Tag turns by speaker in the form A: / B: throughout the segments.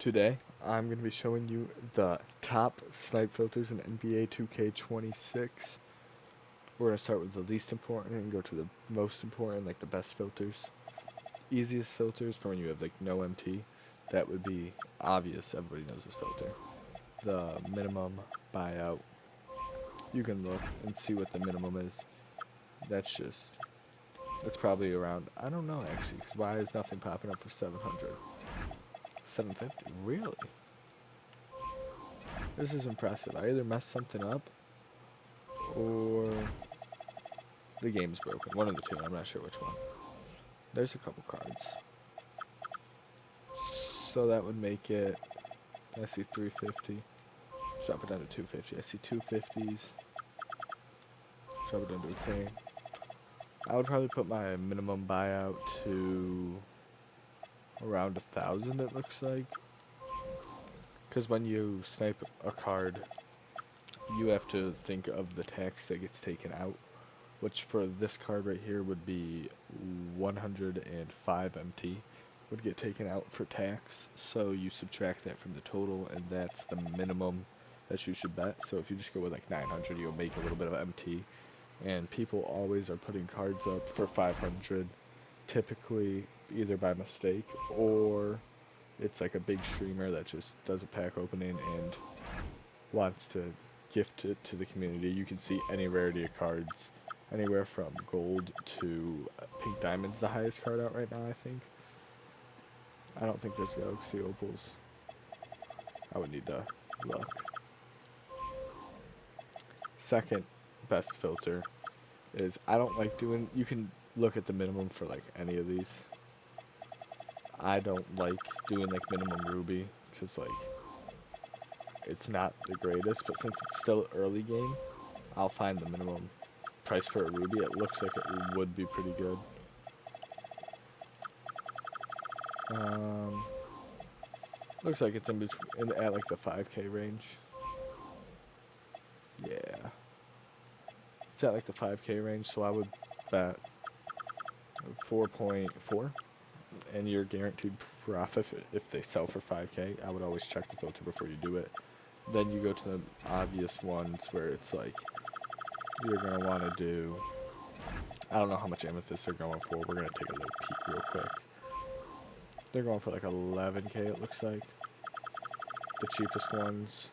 A: Today, I'm going to be showing you the top snipe filters in NBA 2K26. We're going to start with the least important and go to the most important, like the best filters. Easiest filters for when you have like no MT, that would be obvious, everybody knows this filter. The minimum buyout, you can look and see what the minimum is. That's probably around, I don't know actually, 'cause why is nothing popping up for 700? 750? Really? This is impressive. I either messed something up or the game's broken. One of the two, I'm not sure which one. There's a couple cards. So that would make it, I see 350. Drop it down to 250. I see 250s. Drop it down to a K. I would probably put my minimum buyout to around 1,000, it looks like. Because when you snipe a card, you have to think of the tax that gets taken out, which for this card right here would be 105 MT would get taken out for tax. So you subtract that from the total, and that's the minimum that you should bet. So if you just go with like 900, you'll make a little bit of MT. And people always are putting cards up for 500, typically either by mistake or it's like a big streamer that just does a pack opening and wants to gift it to the community. You can see any rarity of cards, anywhere from gold to pink diamond's the highest card out right now, I think. I don't think there's galaxy opals. I would need to look. Second best filter is, I don't like doing, you can look at the minimum for like any of these. I don't like doing like minimum ruby because like it's not the greatest, but since it's still early game, I'll find the minimum price for a ruby. It looks like it would be pretty good. Looks like it's in between, at like the 5K range. Yeah, it's at like the 5K range, so I would bet 4.4, and you're guaranteed profit if they sell for 5K. I would always check the filter before you do it. Then you go to the obvious ones where it's like you're gonna want to do. I don't know how much amethyst they're going for. We're gonna take a little peek real quick. They're going for like 11K, it looks like. The cheapest ones.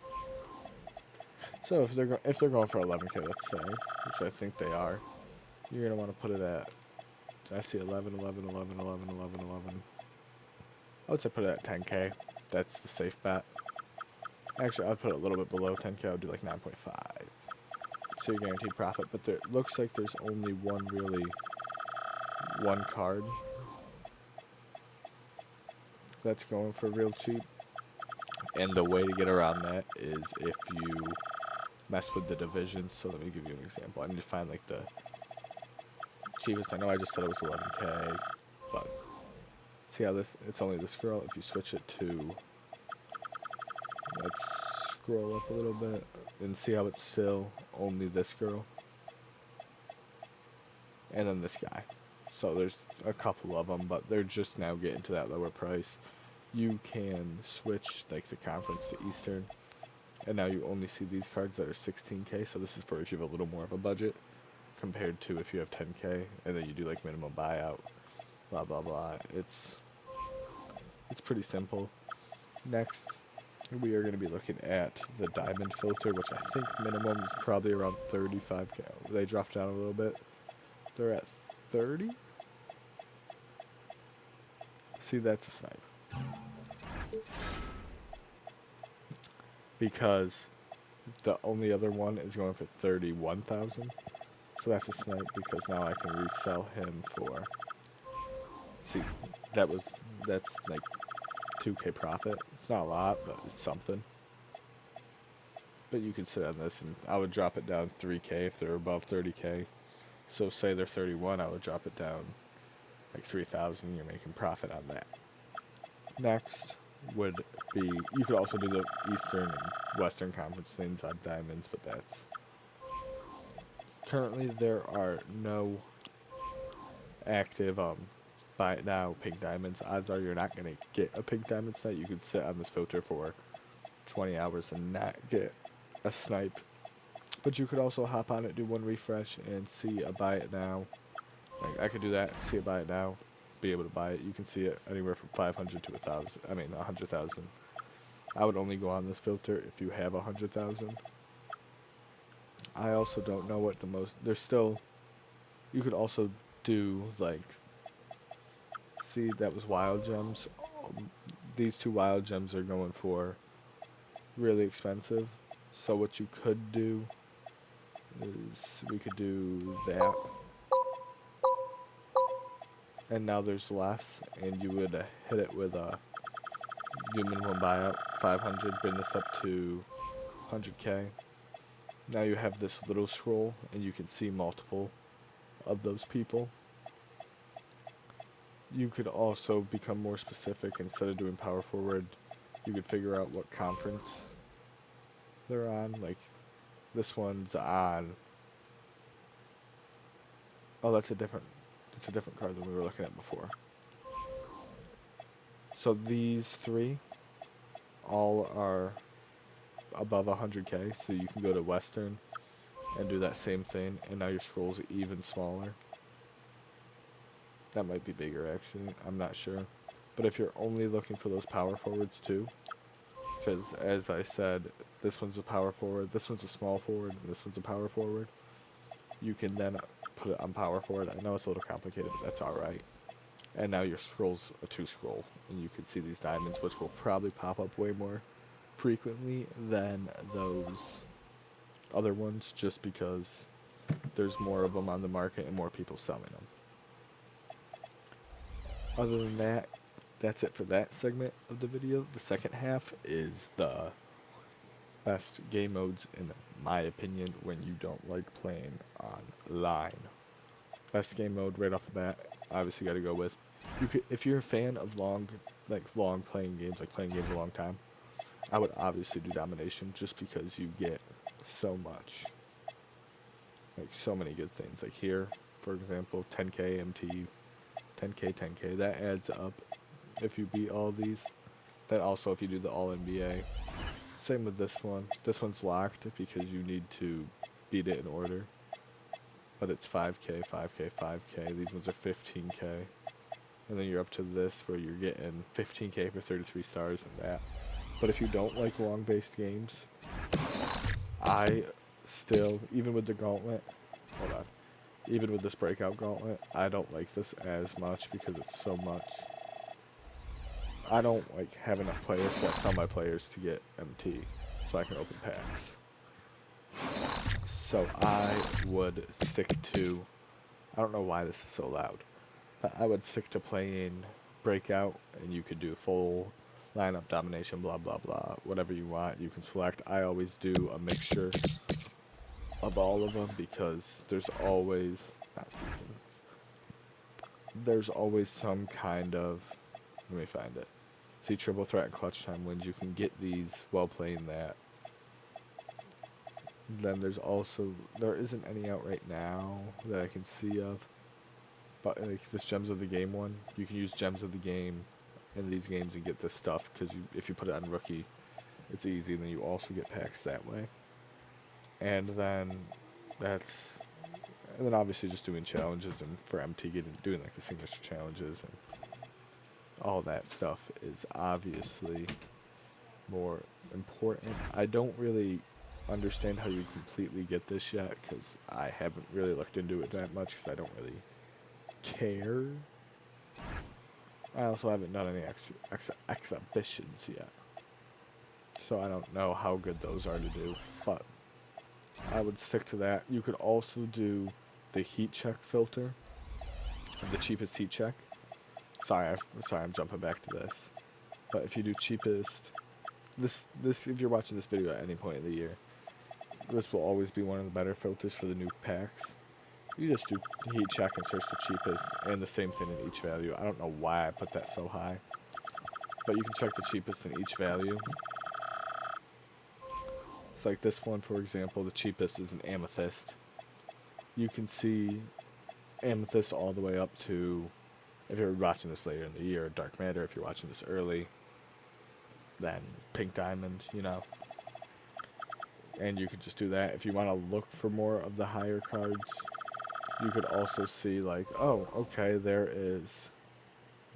A: So if they're going for 11K, let's say, which I think they are, you're gonna want to put it at. I see 11, 11, 11, 11, 11, 11. I would say put it at 10K. That's the safe bet. Actually, I'd put it a little bit below 10K. I would do like 9.5. So you're guaranteed profit. But there looks like there's only one card that's going for real cheap. And the way to get around that is if you mess with the divisions. So let me give you an example. I need to find like the cheapest. I know I just said it was 11K, but see how it's only this girl. If you switch it to, let's scroll up a little bit and see how it's still only this girl. And then this guy. So there's a couple of them, but they're just now getting to that lower price. You can switch like the conference to Eastern, and now you only see these cards that are 16K. So this is for if you have a little more of a budget compared to if you have 10K and then you do like minimum buyout, blah blah blah. It's pretty simple. Next, we are going to be looking at the diamond filter, which I think minimum is probably around 35K. They dropped down a little bit. They're at 30. See, that's a snipe. Because the only other one is going for 31,000. So that's a snipe because now I can resell him for. See, that's like 2K profit. It's not a lot, but it's something. But you could sit on this, and I would drop it down 3K if they're above 30K. So say they're 31, I would drop it down like 3,000. You're making profit on that. Next would be, you could also do the Eastern and Western Conference things on diamonds, but that's currently there are no active buy it now, pink diamonds, odds are you're not going to get a pink diamond snipe. You could sit on this filter for 20 hours and not get a snipe. But you could also hop on it, do one refresh, and see a buy it now. Like, I could do that, see it buy it now, be able to buy it. You can see it anywhere from 500 to 1,000. I mean, 100,000. I would only go on this filter if you have 100,000. I also don't know what the most. There's still. You could also do like. See, that was wild gems. These two wild gems are going for really expensive. So what you could do is we could do that. And now there's less, and you would hit it with a do minimum buyout 500, bring this up to 100k. Now you have this little scroll, and you can see multiple of those people. You could also become more specific. Instead of doing power forward, you could figure out what conference they're on. Like this one's on. Oh, that's a different. It's a different card than we were looking at before. So these three all are above 100k. So you can go to Western and do that same thing, and now your scroll's even smaller. That might be bigger actually. I'm not sure. But if you're only looking for those power forwards too, because as I said, this one's a power forward, this one's a small forward, and this one's a power forward. You can then put it on power forward. I know it's a little complicated, but that's alright. And now your scroll's a 2 scroll, and you can see these diamonds, which will probably pop up way more frequently than those other ones, just because there's more of them on the market and more people selling them. Other than that, that's it for that segment of the video. The second half is the best game modes, in my opinion, when you don't like playing online. Best game mode right off the bat, obviously got to go with. You could, if you're a fan of long playing games, like playing games a long time, I would obviously do domination just because you get so much, like so many good things. Like here, for example, 10k MT, 10k, 10k. That adds up if you beat all these. That also if you do the all NBA. Same with this one. This one's locked because you need to beat it in order. But it's 5k, 5k, 5k. These ones are 15k. And then you're up to this where you're getting 15k for 33 stars and that. But if you don't like long-based games, I still, even with the gauntlet, hold on, even with this breakout gauntlet, I don't like this as much because it's so much. I don't like have enough players, so I tell my players to get MT so I can open packs. So I would stick to, I don't know why this is so loud, but I would stick to playing breakout, and you could do full lineup domination, blah blah blah, whatever you want, you can select. I always do a mixture of all of them because there's always, not seasons, there's always some kind of, let me find it. See, triple threat and clutch time wins, you can get these while playing that. Then there's also, there isn't any out right now that I can see of, but like this Gems of the Game one, you can use Gems of the Game in these games and get this stuff, because if you put it on rookie, it's easy, and then you also get packs that way. And then and then obviously just doing challenges, and for MT doing like the signature challenges and all that stuff is obviously more important. I don't really understand how you completely get this yet, because I haven't really looked into it that much, because I don't really care. I also haven't done any exhibitions yet, so I don't know how good those are to do, but I would stick to that. You could also do the heat check filter, the cheapest heat check. Sorry, I'm jumping back to this. But if you do cheapest, this if you're watching this video at any point in the year, this will always be one of the better filters for the new packs. You just do heat check and search the cheapest, and the same thing in each value. I don't know why I put that so high, but you can check the cheapest in each value. It's like this one, for example, the cheapest is an amethyst. You can see amethyst all the way up to If you're watching this later in the year, Dark Matter. If you're watching this early, then Pink Diamond, you know. And you could just do that. If you want to look for more of the higher cards, you could also see like, oh, okay, there is,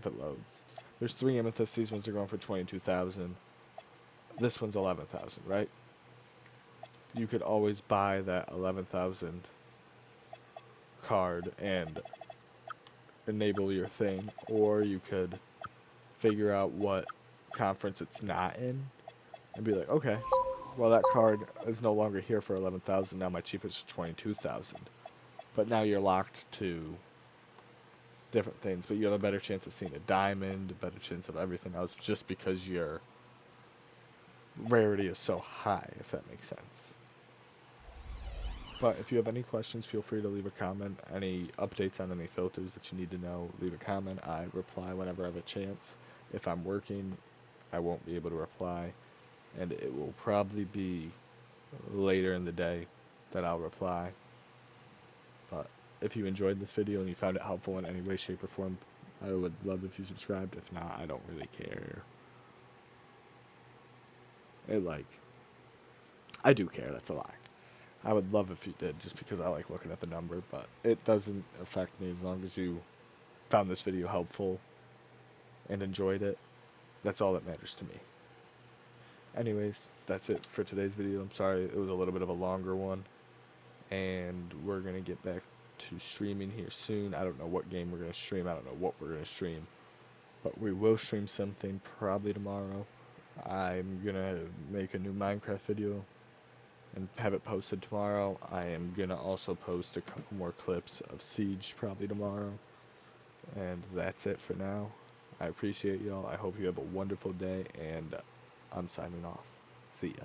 A: if it loads. There's 3 amethysts. These ones are going for 22,000. This one's 11,000, right? You could always buy that 11,000 card and enable your thing, or you could figure out what conference it's not in and be like, okay, well that card is no longer here for 11,000. Now my cheapest is 22,000. But now you're locked to different things, but you have a better chance of seeing a diamond, a better chance of everything else, just because your rarity is so high, if that makes sense. But if you have any questions, feel free to leave a comment. Any updates on any filters that you need to know, leave a comment. I reply whenever I have a chance. If I'm working, I won't be able to reply, and it will probably be later in the day that I'll reply. But if you enjoyed this video and you found it helpful in any way, shape, or form, I would love if you subscribed. If not, I don't really care. I do care, that's a lie. I would love if you did, just because I like looking at the number, but it doesn't affect me as long as you found this video helpful and enjoyed it. That's all that matters to me. Anyways, that's it for today's video. I'm sorry it was a little bit of a longer one, and we're going to get back to streaming here soon. I don't know what game we're going to stream. I don't know what we're going to stream, but we will stream something probably tomorrow. I'm going to make a new Minecraft video and have it posted tomorrow. I am going to also post a couple more clips of Siege probably tomorrow. And that's it for now. I appreciate y'all. I hope you have a wonderful day, and I'm signing off. See ya.